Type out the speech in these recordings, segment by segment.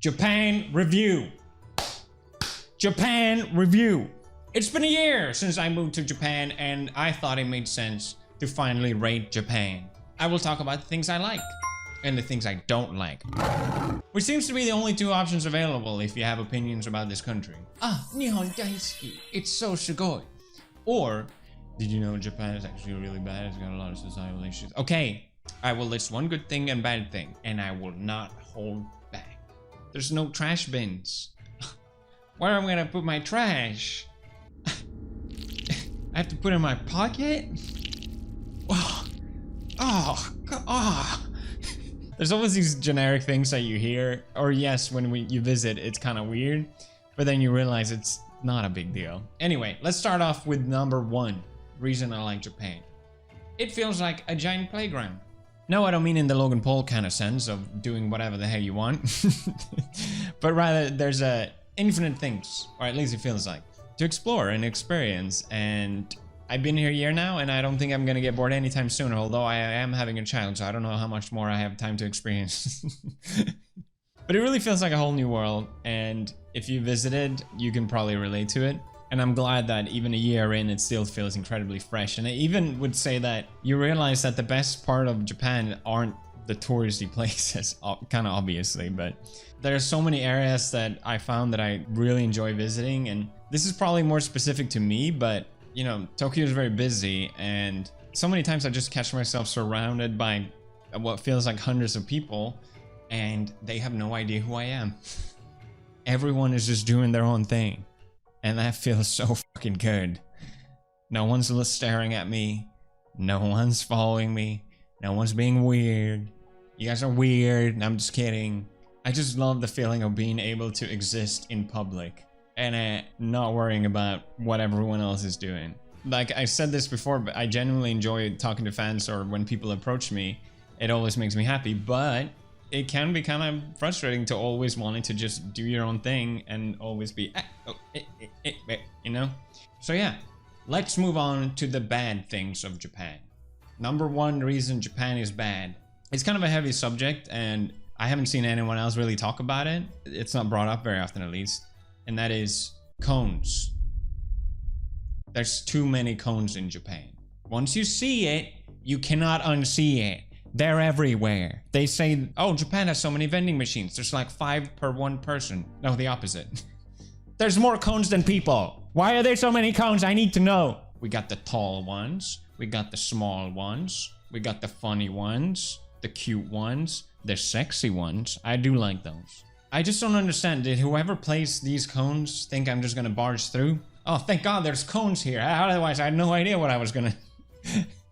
Japan review. Japan review. It's been a year since I moved to Japan and I thought it made sense to finally rate Japan. I will talk about the things I like and the things I don't like, which seems to be the only two options available if you have opinions about this country. Ah, Nihon daisuki. It's so sugoi. Or, did you know Japan is actually really bad? It's got a lot of societal issues. Okay, I will list one good thing and bad thing, and I will not hold back. There's no trash bins. Where am I gonna put my trash? I have to put it in my pocket? Oh. There's always these generic things that you hear, or yes, when you visit, it's kind of weird, but then you realize it's not a big deal. Anyway, let's start off with number one reason I like Japan. It feels like a giant playground. No, I don't mean in the Logan Paul kind of sense of doing whatever the hell you want, but rather there's infinite things, or at least it feels like, to explore and experience. And I've been here a year now, and I don't think I'm gonna get bored anytime soon, although I am having a child, so I don't know how much more I have time to experience. But it really feels like a whole new world, and if you visited, you can probably relate to it. And I'm glad that even a year in, it still feels incredibly fresh. And I even would say that you realize that the best part of Japan aren't the touristy places, kind of obviously, but there's so many areas that I found that I really enjoy visiting. And this is probably more specific to me, but you know, Tokyo is very busy, and so many times I just catch myself surrounded by what feels like hundreds of people, and they have no idea who I am. Everyone is just doing their own thing, and that feels so fucking good. No one's staring at me, no one's following me, no one's being weird. You guys are weird, I'm just kidding. I just love the feeling of being able to exist in public and not worrying about what everyone else is doing. Like I said this before, but I genuinely enjoy talking to fans, or when people approach me, it always makes me happy, but it can be kind of frustrating to always wanting to just do your own thing and always be, you know? So yeah, let's move on to the bad things of Japan. Number one reason Japan is bad. It's kind of a heavy subject, and I haven't seen anyone else really talk about it. It's not brought up very often, at least. And that is cones. There's too many cones in Japan. Once you see it, you cannot unsee it. They're everywhere. They say, oh, Japan has so many vending machines. There's like 5 per 1 person. No, the opposite. There's more cones than people. Why are there so many cones? I need to know. We got the tall ones. We got the small ones. We got the funny ones. The cute ones. The sexy ones. I do like those. I just don't understand. Did whoever placed these cones think I'm just gonna barge through? Oh, thank God there's cones here. Otherwise, I had no idea what I was gonna...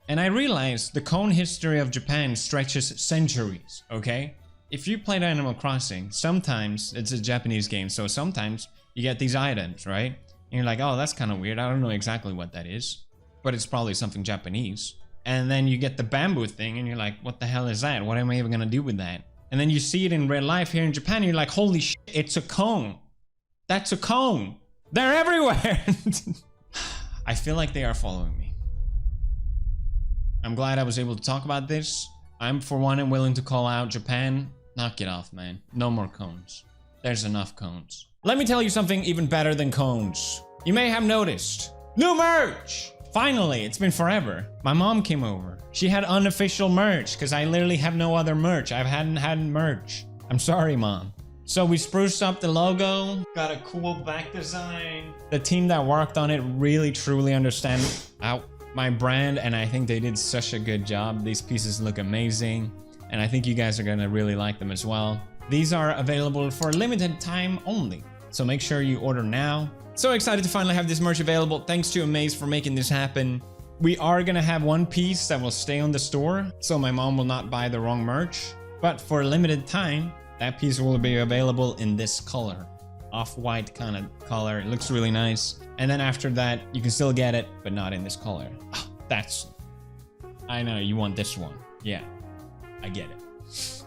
And I realized the cone history of Japan stretches centuries, okay? If you played Animal Crossing, sometimes, it's a Japanese game, so sometimes you get these items, right? And you're like, oh, that's kind of weird. I don't know exactly what that is, but it's probably something Japanese. And then you get the bamboo thing, and you're like, what the hell is that? What am I even gonna do with that? And then you see it in real life here in Japan, and you're like, holy shit, it's a cone. That's a cone. They're everywhere. I feel like they are following me. I'm glad I was able to talk about this. I'm, for one, am willing to call out Japan. Knock it off, man. No more cones. There's enough cones. Let me tell you something even better than cones. You may have noticed. New merch! Finally, it's been forever. My mom came over. She had unofficial merch, because I literally have no other merch. I hadn't had merch. I'm sorry, Mom. So we spruced up the logo, got a cool back design. The team that worked on it really truly understands my brand, and I think they did such a good job. These pieces look amazing, and I think you guys are gonna really like them as well. These are available for a limited time only, so make sure you order now. So excited to finally have this merch available. Thanks to Amaze for making this happen. We are gonna have one piece that will stay on the store, so my mom will not buy the wrong merch. But for a limited time, that piece will be available in this color. Off-white kind of color. It looks really nice. And then after that, you can still get it, but not in this color. Oh, that's... I know, you want this one. Yeah, I get it. So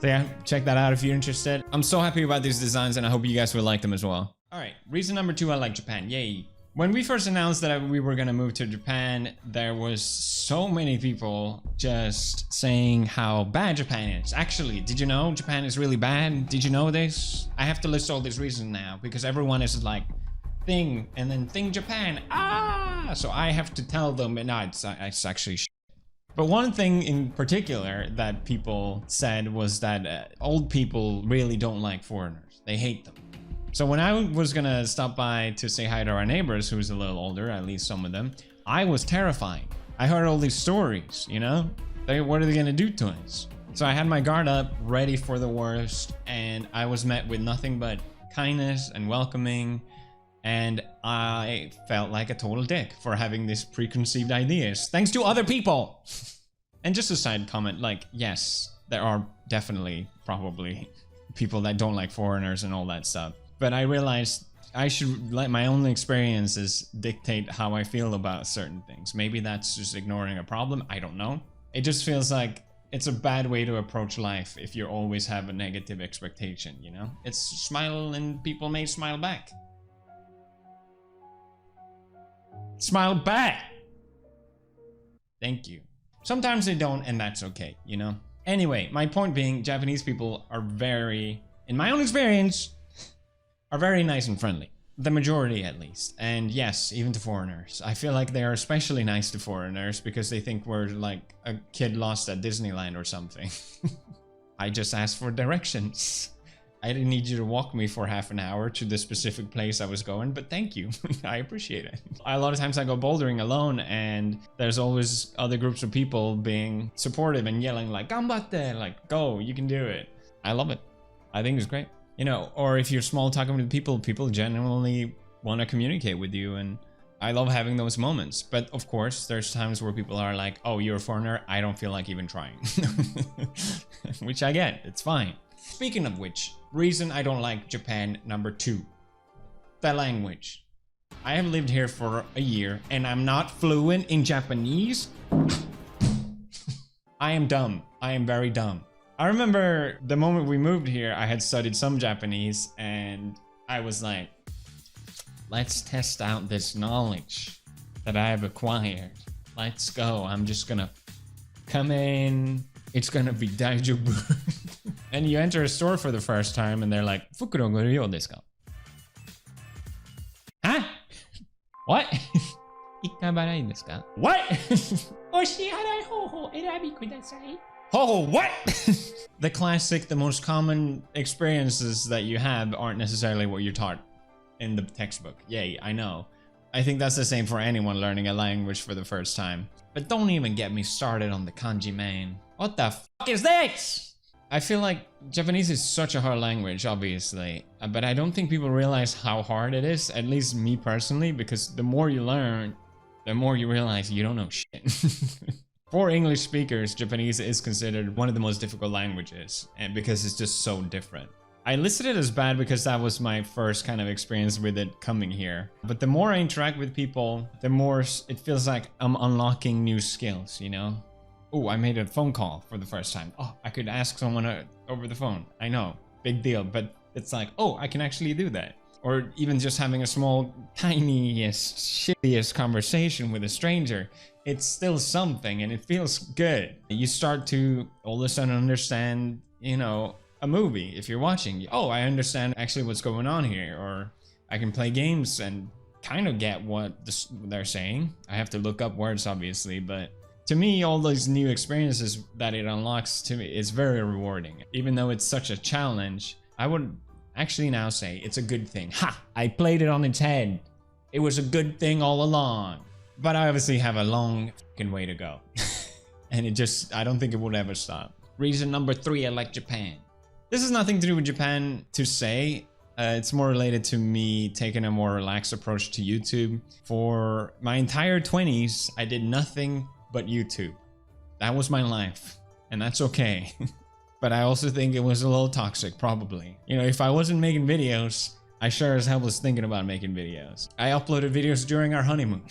yeah, check that out if you're interested. I'm so happy about these designs, and I hope you guys will like them as well. Alright, reason number 2 I like Japan. Yay. When we first announced that we were gonna move to Japan, there was so many people just saying how bad Japan is. Actually, did you know Japan is really bad? Did you know this? I have to list all these reasons now because everyone is like, thing, and then thing Japan, so I have to tell them, no, it's actually shit. But one thing in particular that people said was that old people really don't like foreigners. They hate them. So when I was gonna stop by to say hi to our neighbors, who's a little older, at least some of them, I was terrified. I heard all these stories, you know? What are they gonna do to us? So I had my guard up, ready for the worst, and I was met with nothing but kindness and welcoming. And I felt like a total dick for having these preconceived ideas, thanks to other people. And just a side comment, like, yes, there are definitely, probably, people that don't like foreigners and all that stuff. But I realized I should let my own experiences dictate how I feel about certain things. Maybe that's just ignoring a problem, I don't know. It just feels like it's a bad way to approach life if you always have a negative expectation, you know? It's smile and people may smile back. Smile back! Thank you. Sometimes they don't, and that's okay, you know? Anyway, my point being, Japanese people are very, in my own experience, are very nice and friendly. The majority, at least. And yes, even to foreigners. I feel like they are especially nice to foreigners because they think we're like a kid lost at Disneyland or something. I just asked for directions. I didn't need you to walk me for half an hour to the specific place I was going, but thank you. I appreciate it. A lot of times I go bouldering alone and there's always other groups of people being supportive and yelling like, "Ganbatte!" Like, go, you can do it. I love it. I think it's great. You know, or if you're small talking with people, people genuinely want to communicate with you, and I love having those moments. But of course, there's times where people are like, "Oh, you're a foreigner, I don't feel like even trying." Which I get, it's fine. Speaking of which, reason I don't like Japan number 2. The language. I have lived here for a year and I'm not fluent in Japanese. I am dumb. I am very dumb. I remember the moment we moved here, I had studied some Japanese and I was like, let's test out this knowledge that I have acquired. Let's go. I'm just gonna come in. It's gonna be daijoubu. And you enter a store for the first time and they're like, "Fukuro goryou desu ka?" Huh? What? Ikkai barai desu ka? What? Oshiharai hoho erabi kudasai. Oh, what? The classic, the most common experiences that you have aren't necessarily what you're taught in the textbook. Yay, I know. I think that's the same for anyone learning a language for the first time. But don't even get me started on the kanji, man. What the fuck is this? I feel like Japanese is such a hard language, obviously, but I don't think people realize how hard it is, at least me personally, because the more you learn, the more you realize you don't know shit. For English speakers, Japanese is considered one of the most difficult languages, and because it's just so different. I listed it as bad because that was my first kind of experience with it coming here. But the more I interact with people, the more it feels like I'm unlocking new skills, you know? Oh, I made a phone call for the first time. Oh, I could ask someone over the phone. I know, big deal, but it's like, oh, I can actually do that. Or even just having a small, tiniest, shittiest conversation with a stranger. It's still something and it feels good. You start to all of a sudden understand, you know, a movie if you're watching. Oh, I understand actually what's going on here. Or I can play games and kind of get what they're saying. I have to look up words, obviously, but to me, all those new experiences that it unlocks to me is very rewarding. Even though it's such a challenge, I would actually now say it's a good thing. Ha! I played it on its head. It was a good thing all along. But I obviously have a long fucking way to go. And I don't think it would ever stop. Reason number 3, I like Japan. This has nothing to do with Japan to say. It's more related to me taking a more relaxed approach to YouTube. For my entire 20s, I did nothing but YouTube. That was my life, and that's okay. But I also think it was a little toxic, probably. You know, if I wasn't making videos, I sure as hell was thinking about making videos. I uploaded videos during our honeymoon.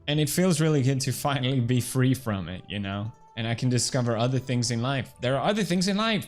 And it feels really good to finally be free from it, you know? And I can discover other things in life. There are other things in life.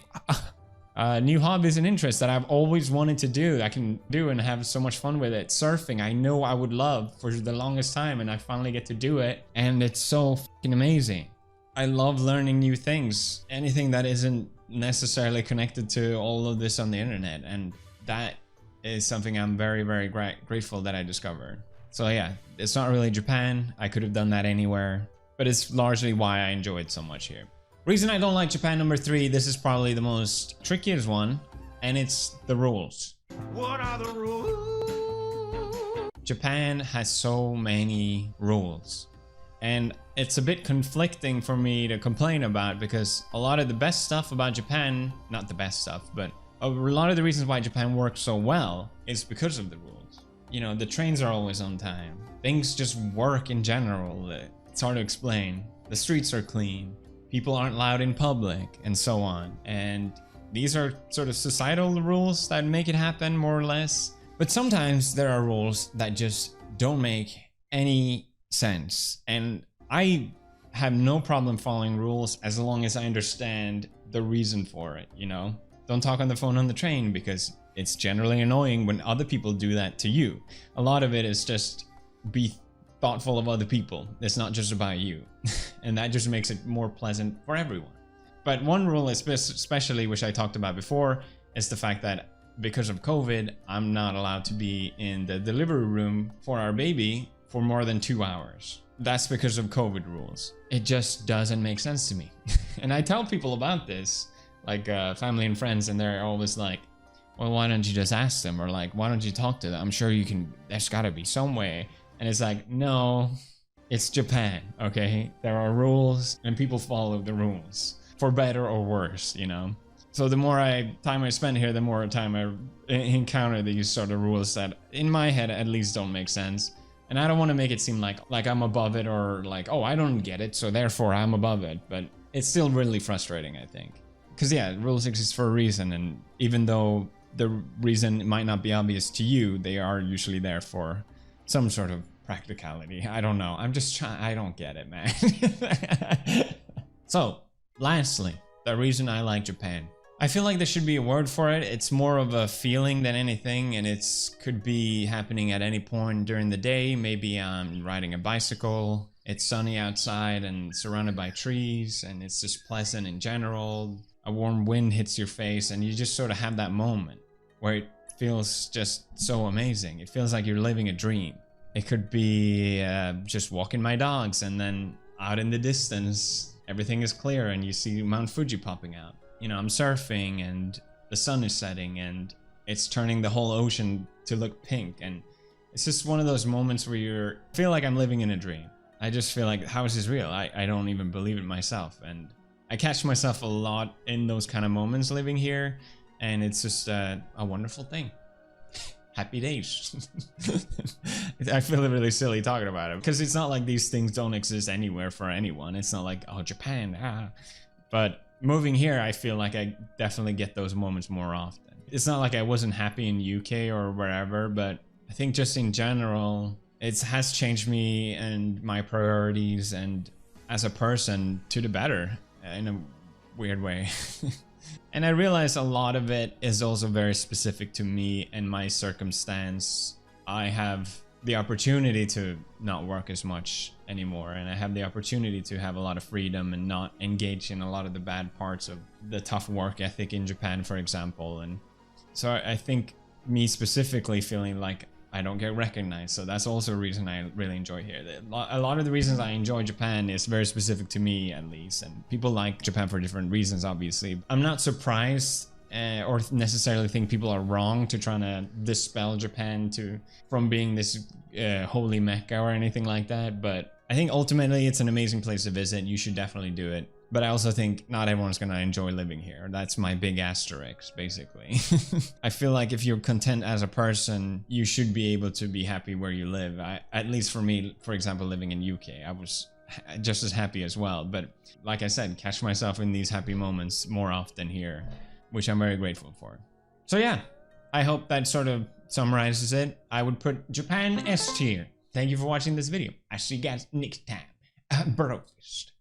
New hobbies and interests that I've always wanted to do, I can do and have so much fun with it. Surfing, I know I would love for the longest time, and I finally get to do it, and it's so fucking amazing. I love learning new things, anything that isn't necessarily connected to all of this on the internet, and that is something I'm very, very grateful that I discovered. So yeah, it's not really Japan. I could have done that anywhere, but it's largely why I enjoy it so much here. Reason I don't like Japan, number 3, this is probably the most trickiest one, and it's the rules. What are the rules? Japan has so many rules, and it's a bit conflicting for me to complain about, because a lot of the best stuff about Japan, not the best stuff, but a lot of the reasons why Japan works so well is because of the rules. You know, the trains are always on time. Things just work in general. It's hard to explain. The streets are clean. People aren't loud in public, and so on. And these are sort of societal rules that make it happen, more or less. But sometimes there are rules that just don't make any sense. And I have no problem following rules as long as I understand the reason for it, you know? Don't talk on the phone on the train, because it's generally annoying when other people do that to you. A lot of it is just be thoughtful of other people. It's not just about you. And that just makes it more pleasant for everyone. But one rule especially, which I talked about before, is the fact that because of COVID, I'm not allowed to be in the delivery room for our baby for more than 2 hours. That's because of COVID rules. It just doesn't make sense to me. And I tell people about this, like family and friends, and they're always like, well, why don't you just ask them? Or like, why don't you talk to them? I'm sure you can, there's gotta be some way. And it's like, no, it's Japan, okay? There are rules, and people follow the rules, for better or worse, you know? So the more time I spend here, the more time I encounter these sort of rules that, in my head, at least don't make sense. And I don't want to make it seem like I'm above it, or like, oh, I don't get it, so therefore I'm above it. But it's still really frustrating, I think. Because yeah, rules exist for a reason, and even though the reason might not be obvious to you, they are usually there for some sort of practicality. I don't know. I'm just trying. I don't get it, man. So, lastly, the reason I like Japan. I feel like there should be a word for it. It's more of a feeling than anything, and it's could be happening at any point during the day. Maybe I'm riding a bicycle. It's sunny outside and surrounded by trees, and it's just pleasant in general. A warm wind hits your face, and you just sort of have that moment where it feels just so amazing. It feels like you're living a dream. It could be just walking my dogs, and then out in the distance, everything is clear and you see Mount Fuji popping out. You know, I'm surfing and the sun is setting and it's turning the whole ocean to look pink. And it's just one of those moments where you feel like I'm living in a dream. I just feel like, how is this real? I don't even believe it myself. And I catch myself a lot in those kind of moments living here. And it's just a wonderful thing. Happy days. I feel really silly talking about it, because it's not like these things don't exist anywhere for anyone. It's not like, oh, Japan, ah. But moving here, I feel like I definitely get those moments more often. It's not like I wasn't happy in UK or wherever, but I think just in general, it has changed me and my priorities and as a person to the better in a weird way. And I realize a lot of it is also very specific to me and my circumstance. I have the opportunity to not work as much anymore, and I have the opportunity to have a lot of freedom and not engage in a lot of the bad parts of the tough work ethic in Japan, for example. And so I think me specifically feeling like I don't get recognized, so that's also a reason I really enjoy here. A lot of the reasons I enjoy Japan is very specific to me, at least, and people like Japan for different reasons, obviously. I'm not surprised or necessarily think people are wrong to try to dispel Japan from being this holy mecca or anything like that, but I think ultimately it's an amazing place to visit. You should definitely do it. But I also think not everyone's going to enjoy living here. That's my big asterisk, basically. I feel like if you're content as a person, you should be able to be happy where you live. At least for me, for example, living in UK, I was just as happy as well. But like I said, catch myself in these happy moments more often here, which I'm very grateful for. So yeah, I hope that sort of summarizes it. I would put Japan S tier. Thank you for watching this video. I'll see you guys next time. Breakfast.